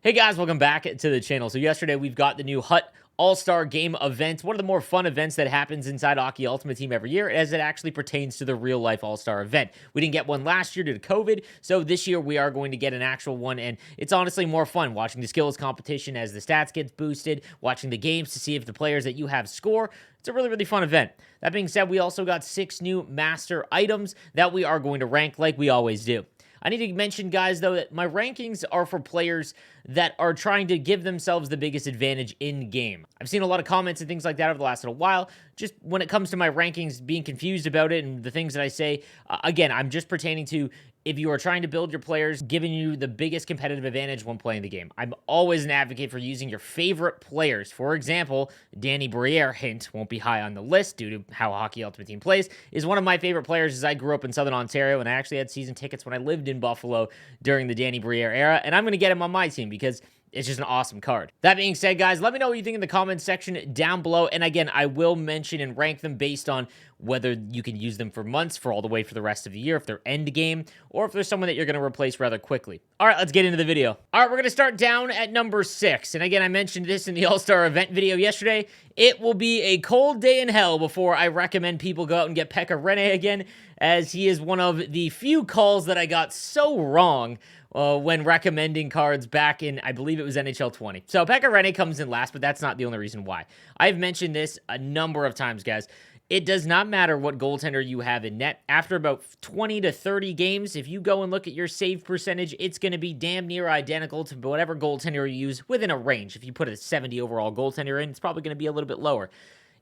Hey guys, welcome back to the channel. So yesterday we've got the new HUT All-Star Game event, one of the more fun events that happens inside Hockey Ultimate Team every year as it actually pertains to the real-life All-Star event. We didn't get one last year due to COVID, so this year we are going to get an actual one, and it's honestly more fun watching the skills competition as the stats gets boosted, watching the games to see if the players that you have score. It's a really, really fun event. That being said, we also got 6 new master items that we are going to rank like we always do. I need to mention, guys, though, that my rankings are for players that are trying to give themselves the biggest advantage in-game. I've seen a lot of comments and things like that over the last little while. Just when it comes to my rankings, being confused about it and the things that I say, again, I'm just pertaining to if you are trying to build your players, giving you the biggest competitive advantage when playing the game. I'm always an advocate for using your favorite players. For example, Danny BRIERE, hint, won't be high on the list due to how Hockey Ultimate Team plays, is one of my favorite players as I grew up in Southern Ontario, and I actually had season tickets when I lived in Buffalo during the Danny BRIERE era, and I'm going to get him on my team because it's just an awesome card. That being said, guys, let me know what you think in the comments section down below. And again, I will mention and rank them based on whether you can use them for months, for all the way for the rest of the year, if they're end game, or if there's someone that you're going to replace rather quickly. All right, let's get into the video. All right, we're going to start down at number 6. And again, I mentioned this in the All-Star event video yesterday. It will be a cold day in hell before I recommend people go out and get PEKKA RINNE again, as he is one of the few calls that I got so wrong when recommending cards back in, I believe it was NHL 20. So PEKKA RINNE comes in last, but that's not the only reason why. I've mentioned this a number of times, guys. It does not matter what goaltender you have in net. After about 20 to 30 games, if you go and look at your save percentage, it's going to be damn near identical to whatever goaltender you use within a range. If you put a 70 overall goaltender in, it's probably going to be a little bit lower.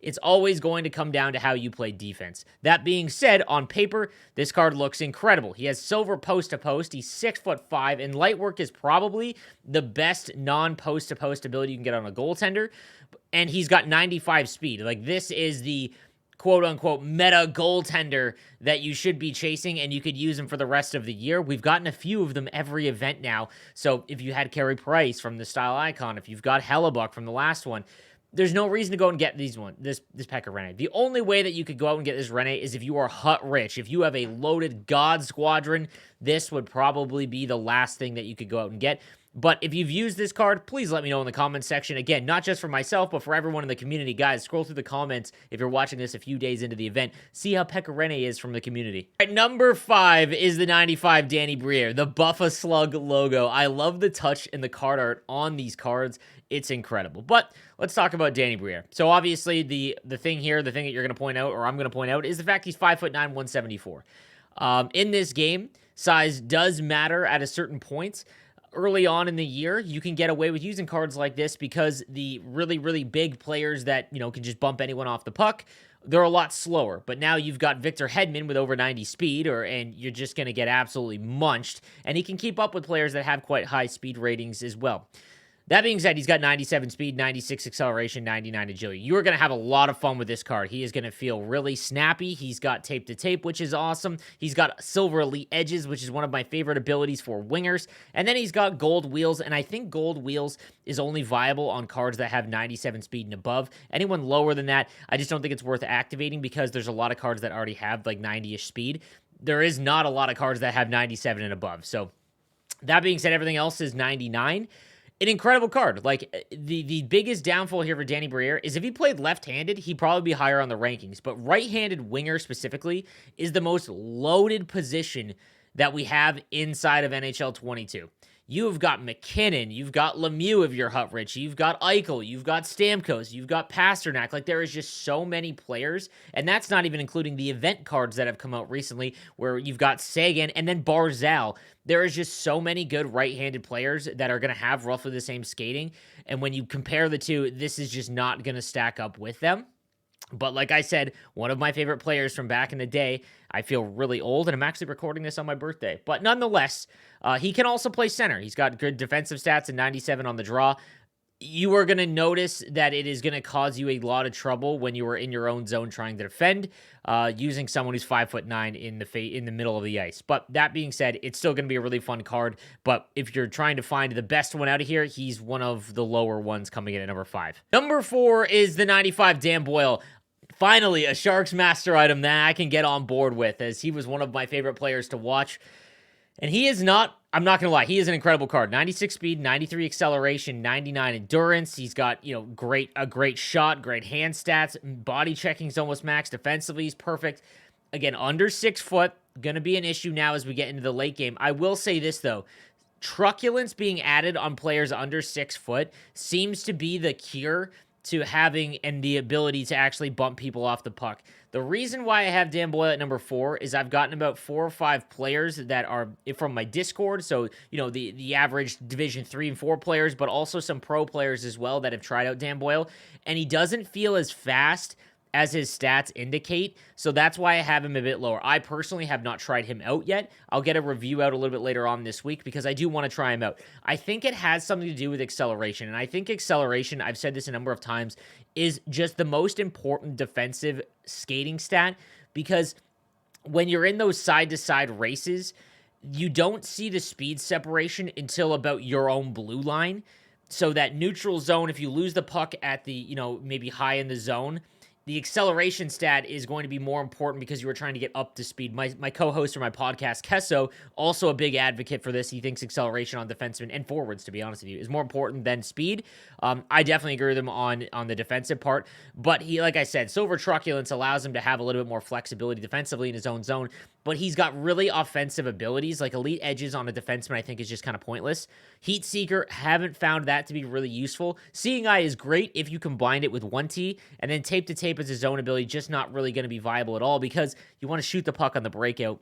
It's always going to come down to how you play defense. That being said, on paper, this card looks incredible. He has silver post-to-post. He's 6'5", and light work is probably the best non-post-to-post ability you can get on a goaltender. And he's got 95 speed. Like, this is the quote-unquote meta goaltender that you should be chasing, and you could use him for the rest of the year. We've gotten a few of them every event now. So if you had Carey Price from the Style Icon, if you've got Hellebuck from the last one, there's no reason to go and get this PEKKA RINNE. The only way that you could go out and get this RINNE is if you are HUT rich. If you have a loaded God Squadron, this would probably be the last thing that you could go out and get. But if you've used this card, please let me know in the comments section. Again, not just for myself, but for everyone in the community. Guys, scroll through the comments if you're watching this a few days into the event. See how PEKKA RINNE is from the community. All right, number 5 is the 95 Danny BRIERE, the Buffa Slug logo. I love the touch and the card art on these cards. It's incredible. But let's talk about Danny BRIERE. So obviously the thing here, the thing that you're going to point out, or I'm going to point out, is the fact he's 5'9", 174. In this game, size does matter at a certain point. Early on in the year, you can get away with using cards like this because the really, really big players that, you know, can just bump anyone off the puck, they're a lot slower. But now you've got Victor Hedman with over 90 speed, and you're just going to get absolutely munched. And he can keep up with players that have quite high speed ratings as well. That being said, he's got 97 speed, 96 acceleration, 99 agility. You are going to have a lot of fun with this card. He is going to feel really snappy. He's got tape to tape, which is awesome. He's got silver elite edges, which is one of my favorite abilities for wingers. And then he's got gold wheels, and I think gold wheels is only viable on cards that have 97 speed and above. Anyone lower than that, I just don't think it's worth activating because there's a lot of cards that already have like 90-ish speed. There is not a lot of cards that have 97 and above. So that being said, everything else is 99. An incredible card. Like, the biggest downfall here for Danny BRIERE is if he played left-handed, he'd probably be higher on the rankings. But right-handed winger specifically is the most loaded position that we have inside of NHL 22. You've got McKinnon, you've got Lemieux if you're HUT rich, you've got Eichel, you've got Stamkos, you've got Pasternak. Like, there is just so many players, and that's not even including the event cards that have come out recently where you've got Sagan and then Barzal. There is just so many good right-handed players that are going to have roughly the same skating, and when you compare the two, this is just not going to stack up with them. But like I said, one of my favorite players from back in the day. I feel really old, and I'm actually recording this on my birthday. But nonetheless, he can also play center. He's got good defensive stats and 97 on the draw. You are going to notice that it is going to cause you a lot of trouble when you are in your own zone trying to defend, using someone who's 5'9" in the middle of the ice. But that being said, it's still going to be a really fun card. But if you're trying to find the best one out of here, he's one of the lower ones coming in at number 5. Number 4 is the 95 Dan Boyle. Finally, a Sharks master item that I can get on board with, as he was one of my favorite players to watch. And he is not I'm not going to lie. He is an incredible card. 96 speed, 93 acceleration, 99 endurance. He's got, a great shot, great hand stats. Body checking's almost max. Defensively, he's perfect. Again, under 6 foot. Going to be an issue now as we get into the late game. I will say this, though. Truculence being added on players under 6 foot seems to be the cure to having and the ability to actually bump people off the puck. The reason why I have Dan Boyle at number 4 is I've gotten about 4 or 5 players that are from my Discord, so, the average Division 3 and 4 players, but also some pro players as well that have tried out Dan Boyle, and he doesn't feel as fast as his stats indicate, so that's why I have him a bit lower. I personally have not tried him out yet. I'll get a review out a little bit later on this week because I do want to try him out. I think it has something to do with acceleration, and I think acceleration, I've said this a number of times, is just the most important defensive skating stat because when you're in those side-to-side races, you don't see the speed separation until about your own blue line. So that neutral zone, if you lose the puck at the, maybe high in the zone, the acceleration stat is going to be more important because you were trying to get up to speed. My co-host for my podcast, Kesso, also a big advocate for this. He thinks acceleration on defensemen and forwards, to be honest with you, is more important than speed. I definitely agree with him on the defensive part, but he, like I said, Silver Truculence allows him to have a little bit more flexibility defensively in his own zone, but he's got really offensive abilities, like elite edges on a defenseman I think is just kind of pointless. Heat Seeker, haven't found that to be really useful. Seeing Eye is great if you combine it with 1T, and then Tape to Tape as his zone ability, just not really going to be viable at all because you want to shoot the puck on the breakout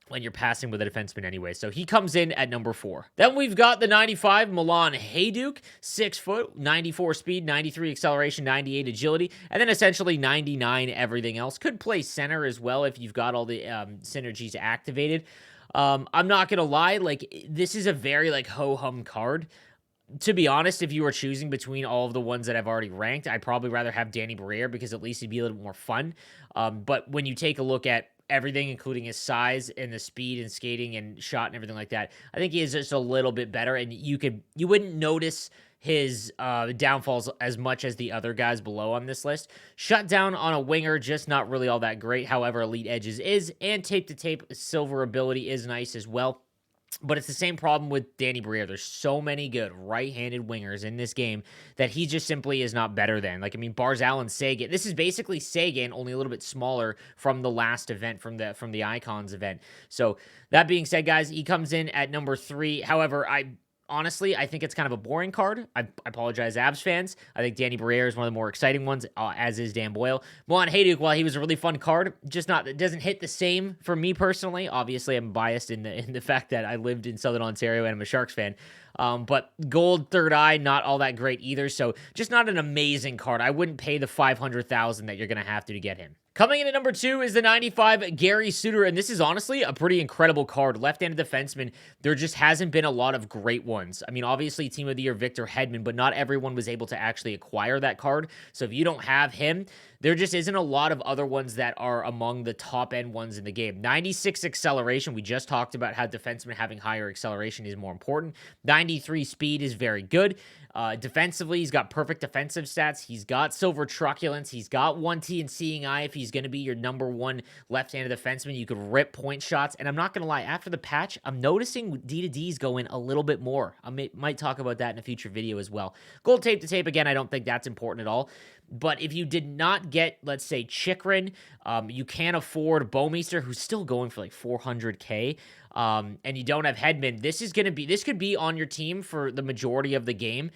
when you're passing with a defenseman anyway. So he comes in at number 4. Then we've got the 95 Milan HEJDUK, 6 foot, 94 speed, 93 acceleration, 98 agility, and then essentially 99 everything else. Could play center as well if you've got all the synergies activated. I'm not going to lie, this is a very ho-hum card. To be honest, if you were choosing between all of the ones that I've already ranked, I'd probably rather have Danny BRIERE because at least he'd be a little more fun. But when you take a look at everything, including his size and the speed and skating and shot and everything like that, I think he is just a little bit better, and you wouldn't notice his downfalls as much as the other guys below on this list. Shutdown on a winger, just not really all that great. However, elite edges is, and tape to tape silver ability is nice as well. But it's the same problem with Danny BRIERE. There's so many good right-handed wingers in this game that he just simply is not better than. Barzal and Sagan. This is basically Sagan, only a little bit smaller from the last event, from the Icons event. So that being said, guys, he comes in at number 3. However, honestly, I think it's kind of a boring card. I apologize, Avs fans. I think Danny BRIERE is one of the more exciting ones, as is Dan Boyle. Milan HEJDUK, while he was a really fun card, it doesn't hit the same for me personally. Obviously, I'm biased in the fact that I lived in Southern Ontario and I'm a Sharks fan. But gold third eye, not all that great either. So just not an amazing card. I wouldn't pay the $500,000 that you're going to have to get him. Coming in at number 2 is the 95 Gary Suter, and this is honestly a pretty incredible card. Left-handed defenseman, there just hasn't been a lot of great ones. Obviously, Team of the Year Victor Hedman, but not everyone was able to actually acquire that card. So if you don't have him, there just isn't a lot of other ones that are among the top-end ones in the game. 96 acceleration, we just talked about how defensemen having higher acceleration is more important. 93 speed is very good. Defensively, he's got perfect defensive stats. He's got Silver Truculence. He's got 1T and Seeing Eye. If he's going to be your number 1 left-handed defenseman, you could rip point shots. And I'm not going to lie, after the patch, I'm noticing D2Ds go in a little bit more. I might talk about that in a future video as well. Gold tape to tape, again, I don't think that's important at all. But if you did not get, let's say, Chikrin, you can't afford Bouwmeester, who's still going for $400K, and you don't have Hedman, this could be on your team for the majority of the game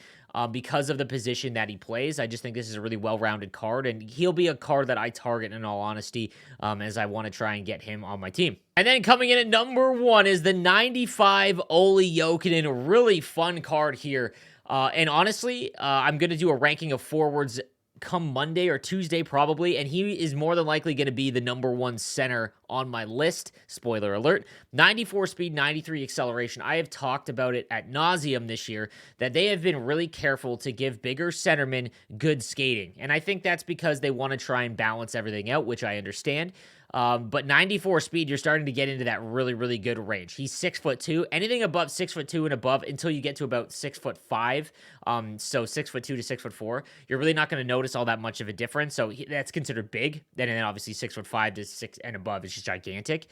because of the position that he plays. I just think this is a really well-rounded card, and he'll be a card that I target in all honesty as I want to try and get him on my team. And then coming in at number 1 is the 95 OLLI Jokinen. Really fun card here. And honestly, I'm going to do a ranking of forwards come Monday or Tuesday probably, and he is more than likely going to be the number 1 center on my list. Spoiler alert. 94 speed, 93 acceleration. I have talked about it ad nauseum this year that they have been really careful to give bigger centermen good skating, and I think that's because they want to try and balance everything out, which I understand. But 94 speed, you're starting to get into that really, really good range. He's 6'2". Anything above 6'2" and above until you get to about 6'5". So 6'2" to 6'4", you're really not going to notice all that much of a difference. So that's considered big. Then obviously 6'5" to 6 and above is just gigantic,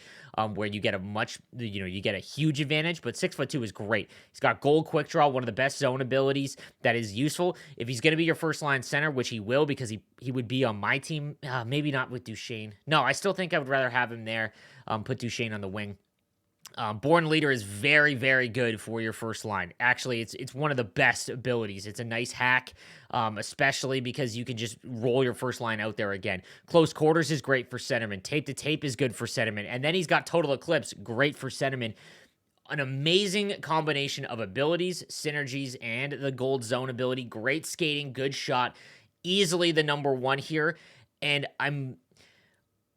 where you get a much, you get a huge advantage. But 6'2" is great. He's got gold quick draw, one of the best zone abilities that is useful. If he's going to be your first line center, which he will, because he would be on my team, maybe not with Duchesne. No, I still think I would rather have him there. Put Duchesne on the wing. Born Leader is very, very good for your first line. Actually, it's one of the best abilities. It's a nice hack, especially because you can just roll your first line out there again. Close Quarters is great for centerman. Tape to Tape is good for centerman. And then he's got Total Eclipse, great for centerman. An amazing combination of abilities, synergies, and the gold zone ability. Great skating, good shot. Easily the number one here. And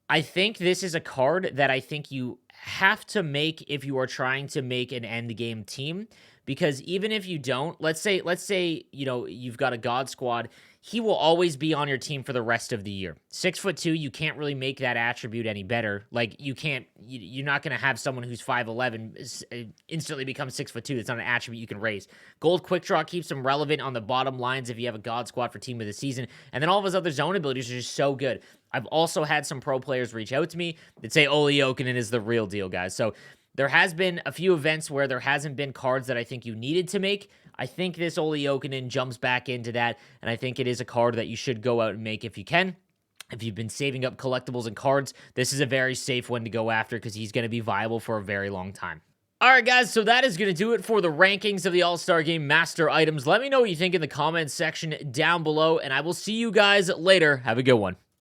I think this is a card that I think you have to make if you are trying to make an end game team, because even if you don't, let's say you've got a God Squad, he will always be on your team for the rest of the year. 6'2", you can't really make that attribute any better. Like, you're not going to have someone who's 5'11" instantly become 6'2". That's not an attribute you can raise. Gold Quick Draw keeps him relevant on the bottom lines if you have a God Squad for Team of the Season. And then all of his other zone abilities are just so good. I've also had some pro players reach out to me that say Olli Jokinen is the real deal, guys. So there has been a few events where there hasn't been cards that I think you needed to make. I think this Olli Jokinen jumps back into that, and I think it is a card that you should go out and make if you can. If you've been saving up collectibles and cards, this is a very safe one to go after because he's going to be viable for a very long time. All right, guys, so that is going to do it for the rankings of the All-Star Game Master items. Let me know what you think in the comments section down below, and I will see you guys later. Have a good one.